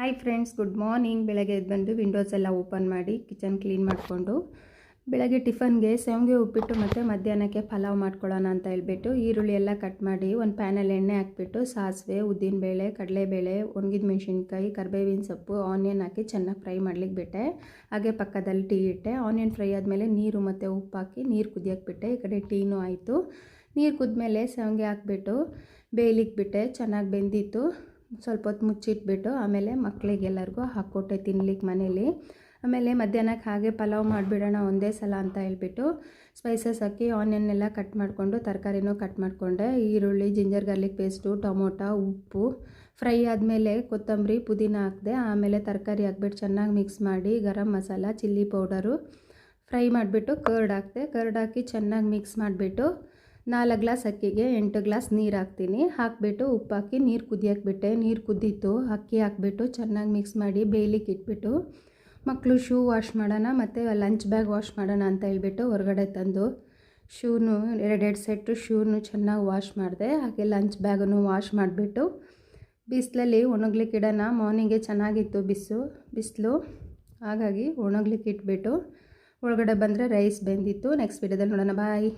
Hi friends, good morning. ಬೆಳಗ್ಗೆ ಎದ್ದು ಬಂದು ವಿಂಡೋಸ್ ಎಲ್ಲ ಓಪನ್ ಮಾಡಿ ಕಿಚನ್ ಕ್ಲೀನ್ ಮಾಡಿಕೊಂಡು ಬೆಳಗ್ಗೆ ಟಿಫನ್ಗೆ ಶಾವಿಗೆ ಉಪ್ಪಿಟ್ಟು ಮತ್ತು ಮಧ್ಯಾಹ್ನಕ್ಕೆ ಪಲಾವ್ ಮಾಡ್ಕೊಳ್ಳೋಣ ಅಂತ ಹೇಳ್ಬಿಟ್ಟು ಈರುಳ್ಳಿ ಎಲ್ಲ ಕಟ್ ಮಾಡಿ ಒಂದು ಪ್ಯಾನಲ್ಲಿ ಎಣ್ಣೆ ಹಾಕ್ಬಿಟ್ಟು ಸಾಸಿವೆ, ಉದ್ದಿನಬೇಳೆ, ಕಡಲೆಬೇಳೆ, ಒಣಗಿದ ಮೆಣಸಿನ್ಕಾಯಿ, ಕರಿಬೇವಿನ ಸೊಪ್ಪು, ಆನಿಯನ್ ಹಾಕಿ ಚೆನ್ನಾಗಿ ಫ್ರೈ ಮಾಡ್ಲಿಕ್ಕೆ ಬಿಟ್ಟೆ. ಹಾಗೆ ಪಕ್ಕದಲ್ಲಿ ಟೀ ಇಟ್ಟೆ. ಆನಿಯನ್ ಫ್ರೈ ಆದಮೇಲೆ ನೀರು ಮತ್ತು ಉಪ್ಪು ಹಾಕಿ ನೀರು ಕುದಿಯೋಕ್ಕೆ ಬಿಟ್ಟೆ. ಈ ಕಡೆ ಟೀನೂ ಆಯಿತು. ನೀರು ಕುದ್ಮೇಲೆ ಶಾವಿಗೆ ಹಾಕ್ಬಿಟ್ಟು ಬೇಯಲಿಕ್ಕೆ ಬಿಟ್ಟೆ. ಚೆನ್ನಾಗಿ ಬೆಂದಿತ್ತು. ಸ್ವಲ್ಪ ಹೊತ್ತು ಮುಚ್ಚಿಟ್ಬಿಟ್ಟು ಆಮೇಲೆ ಮಕ್ಕಳಿಗೆಲ್ಲರಿಗೂ ಹಾಕ್ಕೊಟ್ಟೆ ತಿನ್ಲಿಕ್ಕೆ ಮನೇಲಿ. ಆಮೇಲೆ ಮಧ್ಯಾಹ್ನಕ್ಕೆ ಹಾಗೆ ಪಲಾವ್ ಮಾಡಿಬಿಡೋಣ ಒಂದೇ ಸಲ ಅಂತ ಹೇಳ್ಬಿಟ್ಟು ಸ್ಪೈಸಸ್ ಹಾಕಿ ಆನಿಯನ್ನೆಲ್ಲ ಕಟ್ ಮಾಡಿಕೊಂಡು ತರಕಾರಿನೂ ಕಟ್ ಮಾಡಿಕೊಂಡೆ. ಈರುಳ್ಳಿ, ಜಿಂಜರ್ ಗಾರ್ಲಿಕ್ ಪೇಸ್ಟು, ಟೊಮೊಟೊ, ಉಪ್ಪು ಫ್ರೈ ಆದಮೇಲೆ ಕೊತ್ತಂಬರಿ, ಪುದೀನ ಹಾಕಿದೆ. ಆಮೇಲೆ ತರಕಾರಿ ಹಾಕ್ಬಿಟ್ಟು ಚೆನ್ನಾಗಿ ಮಿಕ್ಸ್ ಮಾಡಿ garam masala, chilli powder fry ಮಾಡಿಬಿಟ್ಟು ಕರ್ಡ್ ಹಾಕಿದೆ. ಕರ್ಡ್ ಹಾಕಿ ಚೆನ್ನಾಗಿ ಮಿಕ್ಸ್ ಮಾಡಿಬಿಟ್ಟು 4 ಗ್ಲಾಸ್ ಅಕ್ಕಿಗೆ 8 ಗ್ಲಾಸ್ ನೀರು ಹಾಕ್ತೀನಿ. ಹಾಕಿಬಿಟ್ಟು ಉಪ್ಪು ಹಾಕಿ ನೀರು ಕುದಿಯೋಕ್ಕೆ ಬಿಟ್ಟೆ. ನೀರು ಕುದ್ದಿತ್ತು. ಅಕ್ಕಿ ಹಾಕ್ಬಿಟ್ಟು ಚೆನ್ನಾಗಿ ಮಿಕ್ಸ್ ಮಾಡಿ ಬೇಯಲಿಕ್ಕೆ ಇಟ್ಬಿಟ್ಟು ಮಕ್ಕಳು ಶೂ ವಾಶ್ ಮಾಡೋಣ ಮತ್ತು ಲಂಚ್ ಬ್ಯಾಗ್ ವಾಶ್ ಮಾಡೋಣ ಅಂತ ಹೇಳ್ಬಿಟ್ಟು ಹೊರಗಡೆ ತಂದು ಶೂನು ಎರಡೆರಡು ಸೆಟ್ಟು ಶೂನು ಚೆನ್ನಾಗಿ ವಾಶ್ ಮಾಡಿದೆ. ಹಾಗೆ ಲಂಚ್ ಬ್ಯಾಗನ್ನು ವಾಶ್ ಮಾಡಿಬಿಟ್ಟು ಬಿಸಿಲಲ್ಲಿ ಒಣಗ್ಲಿಕ್ಕೆ ಇಡೋಣ. ಮಾರ್ನಿಂಗೆ ಚೆನ್ನಾಗಿತ್ತು ಬಿಸಿಲು, ಹಾಗಾಗಿ ಒಣಗ್ಲಿಕ್ಕೆ ಇಟ್ಬಿಟ್ಟು ಒಳಗಡೆ ಬಂದರೆ ರೈಸ್ ಬೆಂದಿತ್ತು. ನೆಕ್ಸ್ಟ್ ವಿಡಿಯೋದಲ್ಲಿ ನೋಡೋಣ. ಬಾಯ್.